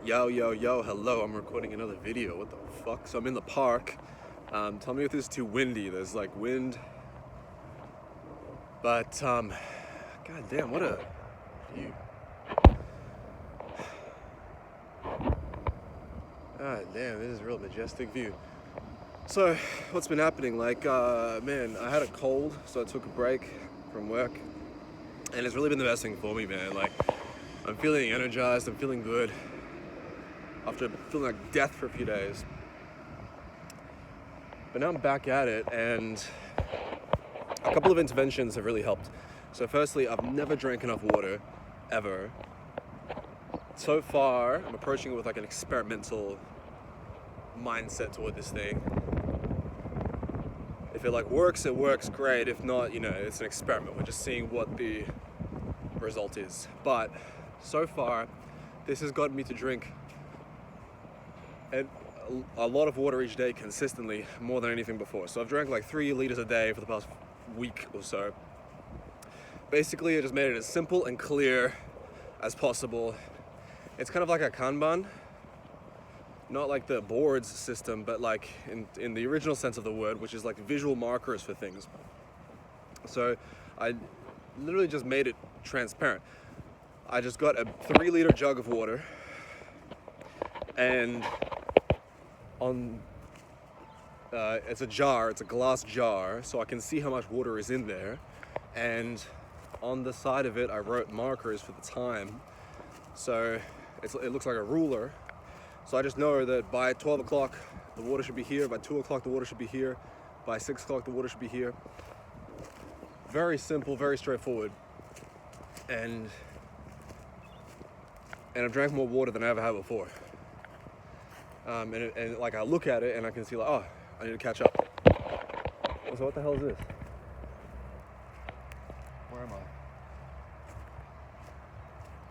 Yo, yo, yo, hello, I'm recording another video. What the fuck? So I'm in the park. Tell me if this is too windy. There's like wind. But, god damn, what a view. God damn, this is a real majestic view. So, what's been happening? Man, I had a cold, so I took a break from work. And it's really been the best thing for me, man. Like, I'm feeling energized, I'm feeling good. After feeling like death for a few days. But now I'm back at it, and a couple of interventions have really helped. So firstly, I've never drank enough water, ever. So far, I'm approaching it with like an experimental mindset toward this thing. If it like works, it works great. If not, it's an experiment. We're just seeing what the result is. But so far, this has gotten me to drink a lot of water each day consistently, more than anything before. So I've drank like 3 liters a day for the past week or so. Basically, I just made it as simple and clear as possible. It's kind of like a Kanban, not like the boards system, but like in the original sense of the word, which is like visual markers for things. So I literally just made it transparent. I just got a 3-liter jug of water, and it's a glass jar, so I can see how much water is in there. And on the side of it, I wrote markers for the time. So it looks like a ruler. So I just know that by 12 o'clock, the water should be here. By 2 o'clock, the water should be here. By 6 o'clock, the water should be here. Very simple, very straightforward. And I've drank more water than I ever have before. And like I look at it and I can see like, oh, I need to catch up. So what the hell is this? Where am I?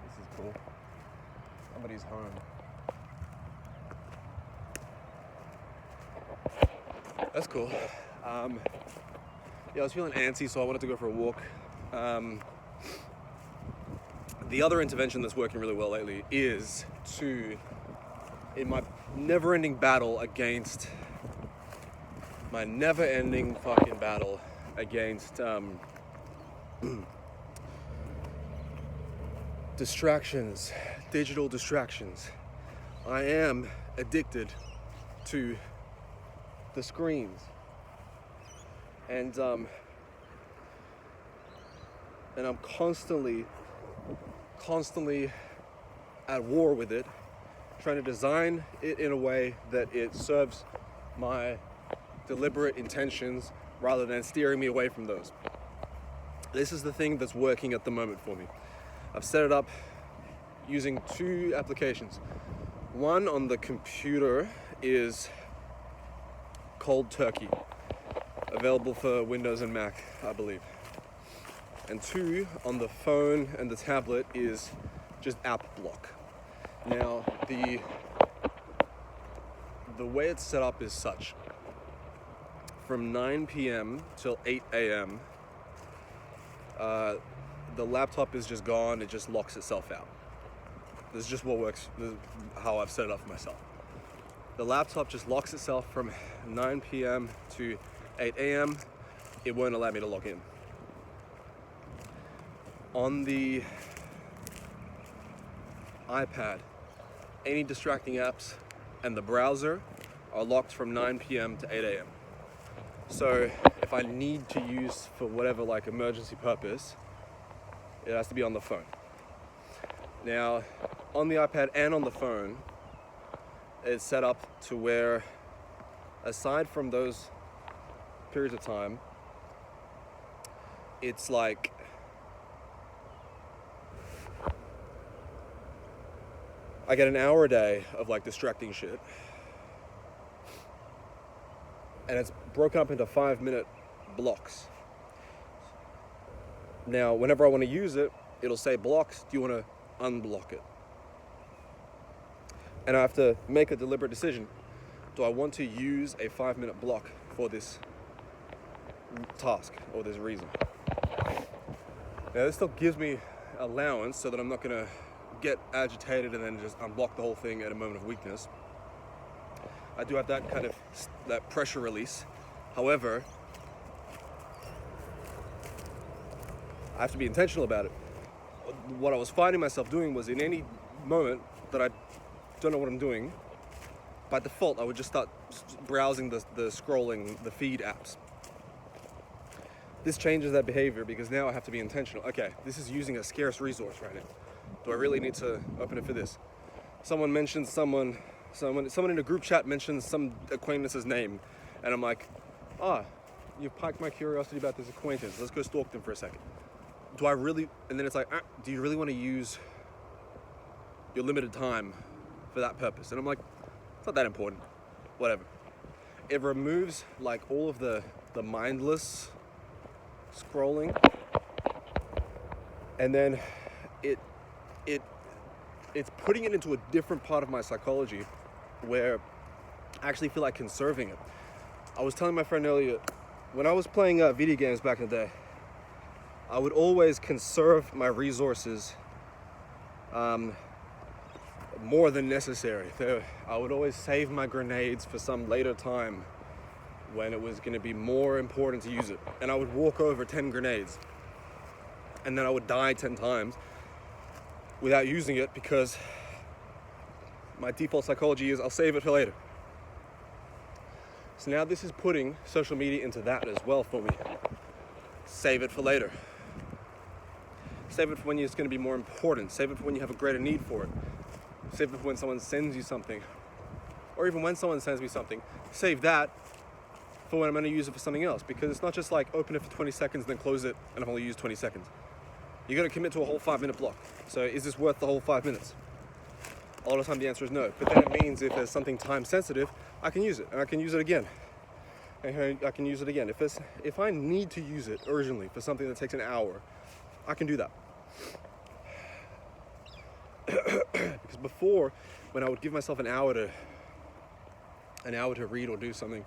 This is cool. Somebody's home. That's cool. I was feeling antsy, so I wanted to go for a walk. The other intervention that's working really well lately is in my never-ending battle against distractions, digital distractions. I am addicted to the screens, and I'm constantly at war with it, trying to design it in a way that it serves my deliberate intentions rather than steering me away from those. This is the thing that's working at the moment for me. I've set it up using 2 applications. One on the computer is Cold Turkey, available for Windows and Mac, I believe. And 2 on the phone and the tablet is just App Block. Now, the way it's set up is such. From 9 p.m. till 8 a.m., the laptop is just gone. It just locks itself out. This is just what works. This is how I've set it up for myself. The laptop just locks itself from 9 p.m. to 8 a.m. It won't allow me to log in. On the iPad, any distracting apps and the browser are locked from 9 p.m. to 8 a.m. So if I need to use for whatever like emergency purpose, it has to be on the phone. Now, on the iPad and on the phone, it's set up to where, aside from those periods of time, it's like I get an hour a day of like distracting shit, and it's broken up into 5-minute blocks. Now, whenever I want to use it, it'll say blocks. Do you want to unblock it? And I have to make a deliberate decision. Do I want to use a 5-minute block for this task or this reason? Now, this still gives me allowance so that I'm not going to get agitated and then just unblock the whole thing at a moment of weakness. I do have that kind of that pressure release. However, I have to be intentional about it. What I was finding myself doing was, in any moment that I don't know what I'm doing, by default I would just start browsing the scrolling, the feed apps. This changes that behavior because now I have to be intentional. Okay, this is using a scarce resource right now. Do I really need to open it for this? Someone mentions someone in a group chat mentions some acquaintance's name, and I'm like, you've piqued my curiosity about this acquaintance. Let's go stalk them for a second. Do I really? And then it's like, do you really want to use your limited time for that purpose? And I'm like, it's not that important. Whatever. It removes like all of the mindless scrolling, and then it's putting it into a different part of my psychology where I actually feel like conserving it. I was telling my friend earlier, when I was playing video games back in the day, I would always conserve my resources more than necessary. I would always save my grenades for some later time when it was going to be more important to use it. And I would walk over 10 grenades, and then I would die 10 times without using it because my default psychology is I'll save it for later. So now this is putting social media into that as well for me. Save it for later. Save it for when it's going to be more important. Save it for when you have a greater need for it. Save it for when someone sends you something. Or even when someone sends me something, save that for when I'm going to use it for something else. Because it's not just like open it for 20 seconds, then close it, and I've only used 20 seconds. You're going to commit to a whole 5-minute block. So is this worth the whole 5 minutes? A lot of the time the answer is no. But then it means if there's something time sensitive, I can use it, and I can use it again. And I can use it again. If I need to use it urgently for something that takes an hour, I can do that. Because before, when I would give myself an hour to read or do something,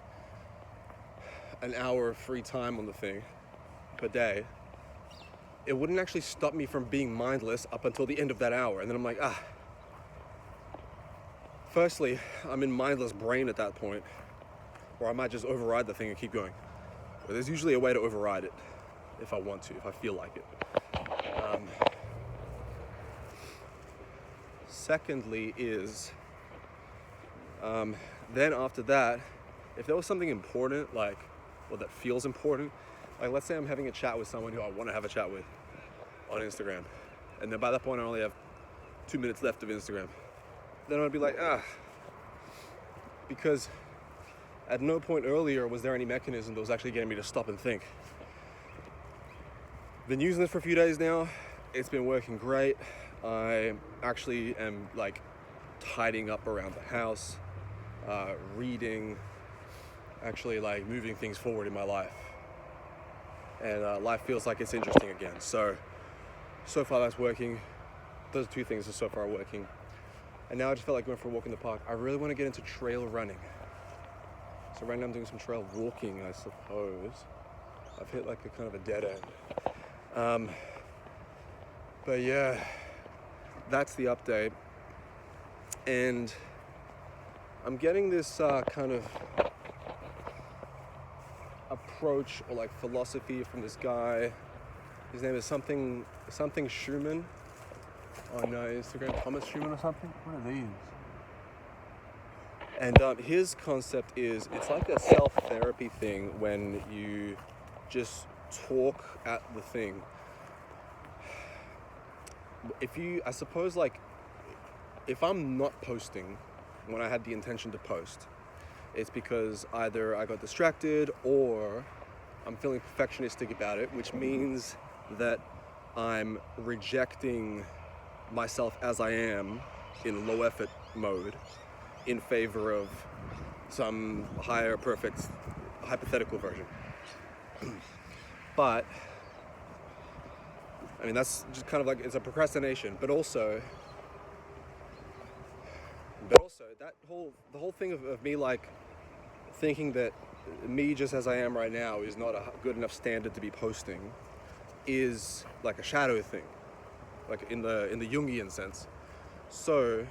an hour of free time on the thing per day, it wouldn't actually stop me from being mindless up until the end of that hour. And then I'm like, firstly, I'm in mindless brain at that point, or I might just override the thing and keep going. But there's usually a way to override it if I want to, if I feel like it. Secondly is, then after that, if there was something important, or that feels important, like let's say I'm having a chat with someone who I want to have a chat with on Instagram, and then by that point I only have 2 minutes left of Instagram, then I'd be like, because at no point earlier was there any mechanism that was actually getting me to stop and think. Been using this for a few days now. It's been working great. I actually am like tidying up around the house, reading, actually like moving things forward in my life. And life feels like it's interesting again. So far that's working. Those two things are so far working. And now I just felt like going for a walk in the park. I really want to get into trail running. So right now I'm doing some trail walking, I suppose. I've hit like a kind of a dead end. But yeah, that's the update. And I'm getting this kind of approach or like philosophy from this guy. His name is something Schumann on Instagram, Thomas Schumann or something. What are these? And his concept is, it's like a self-therapy thing when you just talk at the thing. I suppose like, if I'm not posting when I had the intention to post, it's because either I got distracted or I'm feeling perfectionistic about it, which means that I'm rejecting myself as I am in low effort mode in favor of some higher perfect hypothetical version. But I mean, that's just kind of like, it's a procrastination, but also the whole thing of me like thinking that me just as I am right now is not a good enough standard to be posting is like a shadow thing, like in the Jungian sense. So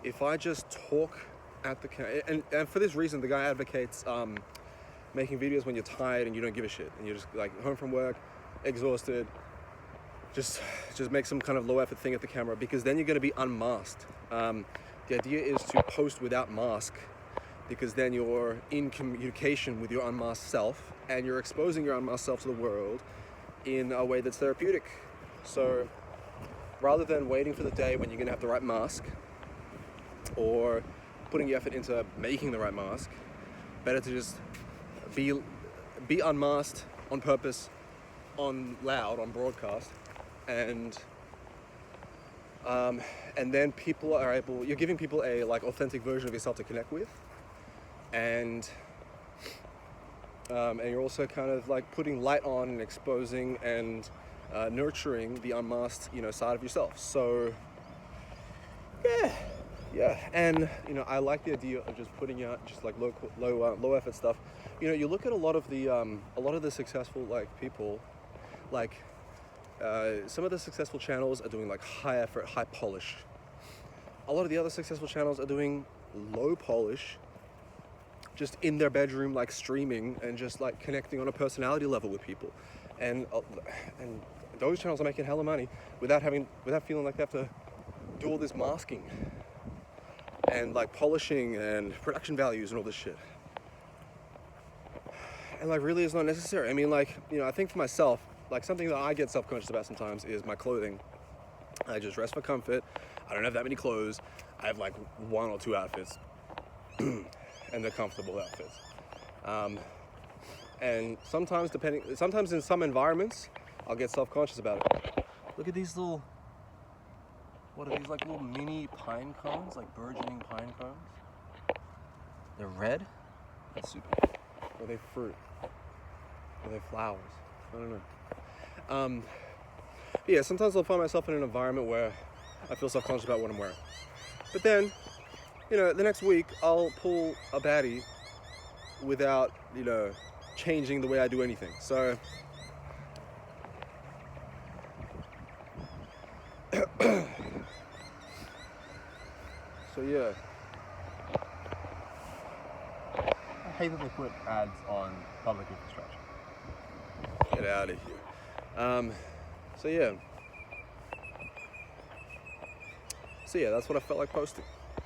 if I just talk at the camera, and for this reason, the guy advocates making videos when you're tired and you don't give a shit, and you're just like home from work, exhausted. Just make some kind of low effort thing at the camera, because then you're going to be unmasked. The idea is to post without mask, because then you're in communication with your unmasked self, and you're exposing your unmasked self to the world in a way that's therapeutic. So rather than waiting for the day when you're going to have the right mask, or putting your effort into making the right mask, better to just be unmasked on purpose, on broadcast, and then people are able, you're giving people a like authentic version of yourself to connect with, and you're also kind of like putting light on and exposing and nurturing the unmasked, side of yourself. So yeah, and I like the idea of just putting out just like low effort stuff. You look at a lot of the successful like people, like some of the successful channels are doing like high effort, high polish. A lot of the other successful channels are doing low polish, just in their bedroom, like streaming and just like connecting on a personality level with people, and those channels are making hella money without feeling like they have to do all this masking and like polishing and production values and all this shit. And like really is not necessary. I mean, like, I think for myself, like something that I get self-conscious about sometimes is my clothing. I just dress for comfort. I don't have that many clothes. I have like one or two outfits and they're comfortable outfits. And sometimes in some environments, I'll get self-conscious about it. Look at these little, what are these, like little mini pine cones, like burgeoning pine cones? They're red? That's super cool. Or are they fruit? Or are they flowers? I don't know. Yeah, sometimes I'll find myself in an environment where I feel self-conscious about what I'm wearing. But then, the next week I'll pull a baddie without, changing the way I do anything. So yeah. I hate that they put ads on public infrastructure. Get out of here. So yeah, that's what I felt like posting.